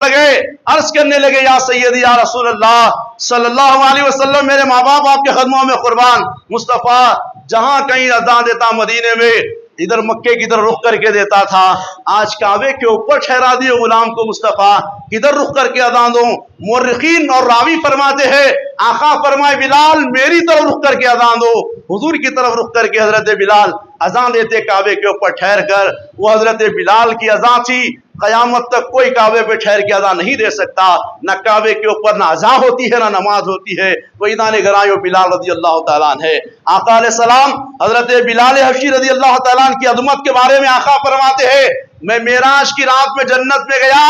गए, अर्ज करने लगे, या सैयदी या रसूल अल्लाह सल्लल्लाहु अलैहि वसल्लम, मेरे माँ बाप आपके कदमों में कुर्बान। मुस्तफ़ा जहां कहीं अज़ान देता मदीने में इधर मक्के की तरफ रुख करके देता था, आज काबे के ऊपर ठहरा दिए गुलाम को मुस्तफ़ा, किधर रुख करके अज़ान दूं। मुर्रिखीन और रावी फरमाते हैं, आका फरमाए बिलाल मेरी तरफ रुख करके अज़ान दो। हुजूर की तरफ रुख करके हजरत बिलाल अज़ान देते काबे के ऊपर ठहर कर। वो हजरत बिलाल की अज़ान थी, क़यामत तक कोई काबे पे ठहर के अज़ान नहीं दे सकता। न काबे के ऊपर ना अज़ान होती है ना नमाज होती है। वो ईदान गरायो बिलाल रज़ी अल्लाह तआला अन्हु है। आका अलैहिस्सलाम हजरत बिलाल हबशी रज़ी अल्लाह तआला अन्हु की अज़मत के बारे में आका फरमाते हैं, मैं मेराज की रात में जन्नत में गया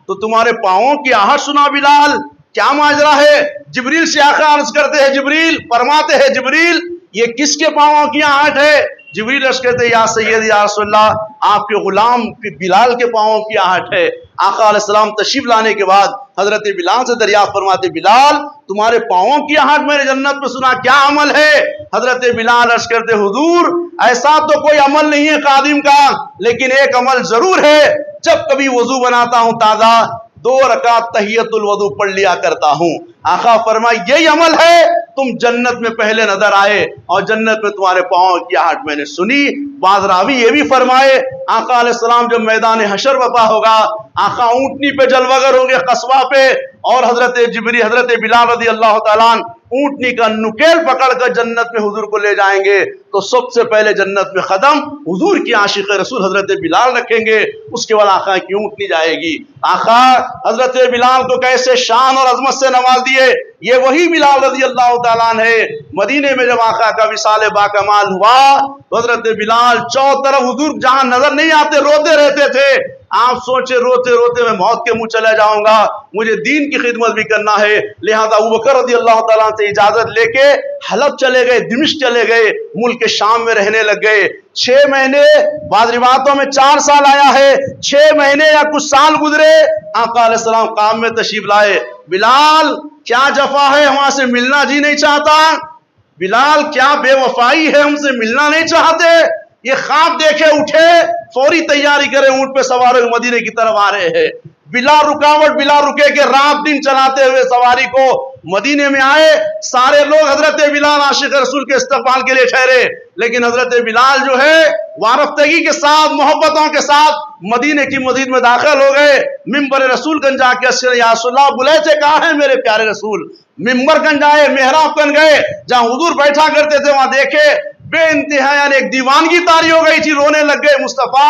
तो तुम्हारे पाँवों की आहट सुना बिलाल, क्या माजरा है। जिब्रील से आका अर्ज करते हैं, जिब्रील फरमाते हैं, जिब्रील ये किसके पाँवों की आहट है। जिब्रील अर्ज कहते हैं, या सैयद या रसूलल्लाह, आपके गुलाम बिलाल के पाँवों की आहट है। आका अलैहिस्सलाम तशरीफ लाने के बाद हजरत बिलाल से दरियाफ्त फरमाते, बिलाल तुम्हारे पाँवों की आहट मैंने जन्नत में सुना, क्या अमल है। हजरत बिलाल अर्ज करते, हुजूर ऐसा तो कोई अमल नहीं है कादिम का, लेकिन एक अमल जरूर है, जब कभी वजू बनाता हूं ताजा 2 रकात तहियतुल वजू पढ़ लिया करता हूं। आका फरमाए यही अमल है, तुम जन्नत में पहले नजर आए और जन्नत में तुम्हारे पाँव की आहट मैंने सुनी। बाज़ रावी ये भी फरमाए, आका अलैहिस्सलाम जब मैदान हशर वफा होगा, आका ऊंटनी पे जलवगर होंगे कस्बा पे, और हजरत बिलाल रज़ी अल्लाह तआला अन्हु ऊंटनी का नुकेल पकड़कर जन्नत में हुजूर को ले जाएंगे, तो सबसे पहले जन्नत में कदम हुजूर की आशिक रसूल हजरत बिलाल रखेंगे, उसके बाद आका की ऊंटनी जाएगी। आका हजरत बिलाल को कैसे शान और अजमत से नवाज दिए। ये वही बिलाल रज़ी अल्लाह तआला अन्हु है। मदीने में जब आका का विसाल बाकमाल हुआ तो हजरत बिलाल चौ तरफ हुजूर जहां नजर नहीं आते रोते रहते थे। आप सोचे रोते रोते मैं मौत के मुंह चला जाऊंगा, मुझे दीन की खिदमत भी करना है। लिहाजा अबू बकर रज़ी अल्लाह तआला से इजाजत लेके हलब चले गए, दिमिश्क चले गए, मुल्क शाम में रहने लग गए। 6 महीने, बाद रिवायतों में 4 साल आया है, 6 महीने या कुछ साल गुजरे। आका अलैहिस्सलाम काम में तशरीफ लाए। बिलाल क्या जफा है, वहां से मिलना जी नहीं चाहता। बिलाल क्या बेवफाई है, हमसे मिलना नहीं चाहते। ये ख्वाब देखे उठे, फौरी तैयारी करे, ऊंट पे सवार होकर मदीने की तरफ आ रहे हैं। बिला रुकावट, बिला रुके के रात दिन चलाते हुए सवारी को मदीने में आए। सारे लोग हजरत बिलाल आशिक रसूल के इस्तकबाल के लिए ठहरे, लेकिन हजरत बिलाल जो है वारफ्तगी के साथ, मोहब्बतों के साथ मदीने की मस्जिद में दाखिल हो गए। मिंबर रसूलगंज जाके या रसूलल्लाह बुलाए थे, कहा है मेरे प्यारे रसूल। मिंबरगंज आए, मेहराबगंज गए, जहां हुजूर बैठा करते थे, वहां देखे बेइंतहा यानी एक दीवानगी तारी हो गई थी, रोने लग गए। मुस्तफा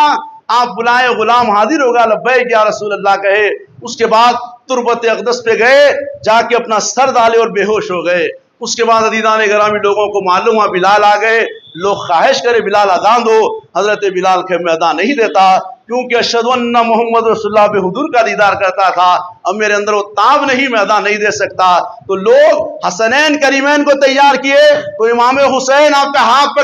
आप बुलाए, गुलाम हाजिर होगा, लब्बैक या रसूल अल्लाह कहे। उसके बाद तुरबत अक़दस पे गए, जाके अपना सर डाले और बेहोश हो गए। उसके बाद अदीदान गरामी लोगों को मालूम हुआ बिलाल आ गए। लोग ख्वाहिश करे बिलाल अज़ान दो, हजरत बिलाल के मैं अज़ान नहीं देता, क्योंकि अशहदु अन्ना मोहम्मद रसूलुल्लाह पे हुजूर का दीदार करता था। अब मेरे अंदर वो ताब नहीं, मैं अज़ान नहीं दे सकता। तो लोग हसनैन करीमैन को तैयार किए, तो इमाम हुसैन आपका हाथ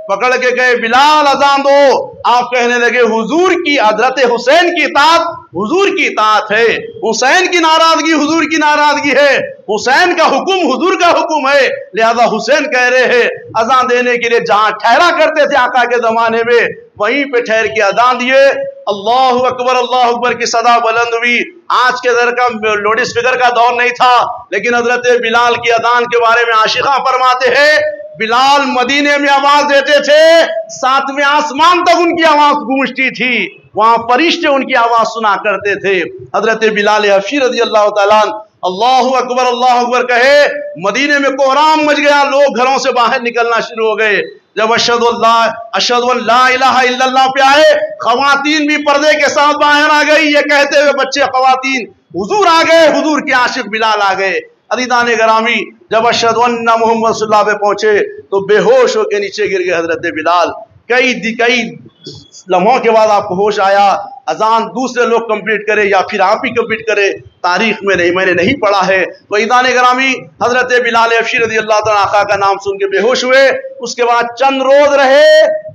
पकड़ के गए, बिलाल अज़ान दो। आप कहने लगे हुजूर की, हजरत हुसैन की इताअत हुजूर की इताअत है, हुसैन की नाराजगी हुजूर की नाराजगी है, हुसैन का हुक्म हुजूर का हुक्म है। लिहाजा हुसैन कह रहे हैं अज़ान देने के लिए जहां ठहरा करते थे आका के जमाने में, वहीं पे ठहर के अज़ान दिए। अल्लाहु अकबर की सदा बुलंद हुई। आज के दर का लाउड स्पीकर का दौर नहीं था, लेकिन हजरत बिलाल की अज़ान के बारे में आशिका फरमाते हैं, बिलाल मदीने में आवाज देते थे, 7वें आसमान तक उनकी आवाज गूंजती थी, वहां फरिश्ते उनकी आवाज सुना करते थे। हजरत बिलाल हबशी रज़ी अल्लाह तआला अल्लाहु अकबर कहे, मदीने में कोहराम मच गया, लोग घरों से बाहर निकलना शुरू हो गए। जब अशहदु अल्ला इलाहा इल्लल्लाह पे आए, खवातीन भी पर्दे के साथ बाहर आ गई। ये कहते हुए बच्चे खवातीन, हुजूर आ गए, हुजूर के आशिक बिलाल आ गए। अदीदान गरामी जब अशहदु अन्ना मोहम्मद सल्लल्लाहु अलैहि वसल्लम पे पहुंचे तो बेहोश होकर नीचे गिर गए हजरत बिलाल। कई लम्हों के बाद आपको होश आया। अजान दूसरे लोग कंप्लीट करे या फिर आप ही कंप्लीट करे, तारीख में नहीं, मैंने नहीं पढ़ा है। तो ईदान गरामी हजरत बिलाल हबशी रज़ी अल्लाह तआला आका का नाम सुन के बेहोश हुए। उसके बाद चंद रोज रहे,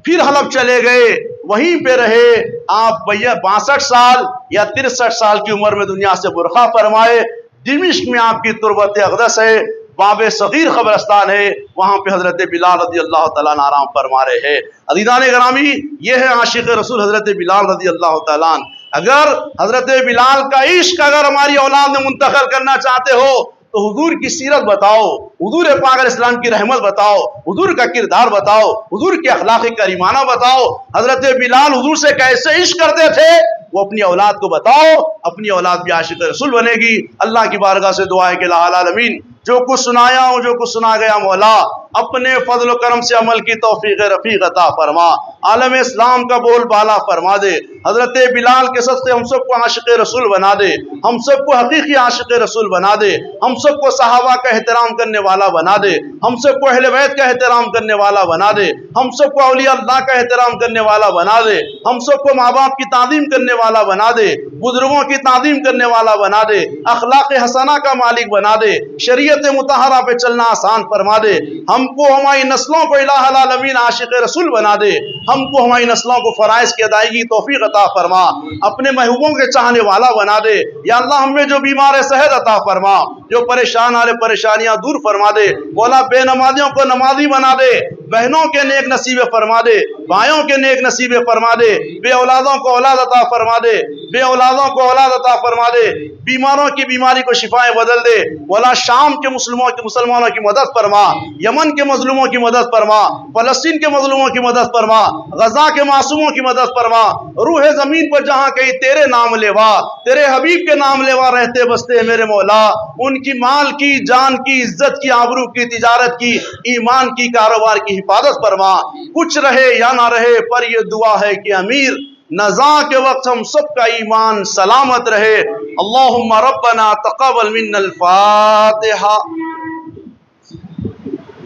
फिर हलब चले गए, वहीं पे रहे। आप भैया 62 साल या 63 साल की उम्र में दुनिया से बुरखा फरमाए। दिमिश्क में आपकी तुरबत अक़दस है, बाबे सगीर कब्रस्तान है, वहां पे हजरत बिलाल रज़ी अल्लाह तआला आराम फरमा रहे हैं। अज़ीज़ान गिरामी, ये है आशिक़ रसूल हजरत बिलाल रज़ी अल्लाह तआला। अगर हजरत बिलाल का इश्क अगर हमारी औलाद में मुंतकिल करना चाहते हो तो हुजूर की सीरत बताओ, हुजूर पाक अलैहिस्सलाम की रहमत बताओ, हुजूर का किरदार बताओ, हुजूर के अखलाक करीमाना बताओ। हजरत बिलाल हुजूर से कैसे इश्क करते थे वो अपनी औलाद को बताओ, अपनी औलाद भी आशिक रसूल बनेगी। अल्लाह की बारगाह से दुआ है कि या आमीन। जो कुछ सुनाया हूँ, जो कुछ सुना गया, मौला अपने फजल करम से अमल की तौफीक रफीक अता फरमा। आलम इस्लाम का बोल बाला फरमा दे। हजरत बिलाल के सदक़े हम सबको आशिक रसूल बना दे, हम सबको हकीकी आशिक रसूल बना दे, हम सबको सहाबा का एहतराम करने वाला बना दे, हम सबको अहले बैत का एहतराम करने वाला बना दे, हम सबको औलिया अल्लाह का एहतराम करने वाला बना दे, हम सबको माँ बाप की ताज़ीम करने वाला बना दे, बुजुर्गों की ताज़ीम करने वाला बना दे, अखलाक हसना का मालिक बना दे, शरीयत मुतहरा पे चलना आसान फरमा दे। हमको हमारी नस्लों को इलाहुल आलमीन आशिक रसूल बना दे, हमको हमारी नस्लों को फराइज की अदायगी तौफीक अता फरमा, अपने महबूबों के चाहने वाला बना दे। या अल्लाह हमें जो बीमार है सेहत अता फरमा, जो परेशान आ रहे परेशानियां दूर फरमा दे। मौला बेनमाजियों को नमाजी बना दे, बहनों के नेक नसीबे फरमा दे, भाइयों के नेक नसीबे फरमा दे, बे औलादों को औलाद अता फरमा दे, बे औलादों को औलाद अता फरमा दे, बीमारों की बीमारी को शिफाएं बदल दे। मौला शाम के मुसलमानों की मदद फरमा, यमन के मजलूमों की मदद फरमा, फलस्तीन के मजलूमों की मदद फरमा, गजा के मासूमों की मदद फरमा। रूह जमीन पर जहाँ कहीं तेरे नाम लेवा, तेरे हबीब के नाम लेवा रहते बसते मेरे मौला, उनकी माल की, जान की, इज्जत की, आबरू की, तिजारत की, ईमान की, कारोबार की हिफाजत फरमा। कुछ रहे या ना रहे पर यह दुआ है कि अमीर नज़ा के वक्त हम सबका ईमान सलामत रहे। अल्लाहुम्मा रब्बना तक़ब्बल मिन्नल फातिहा।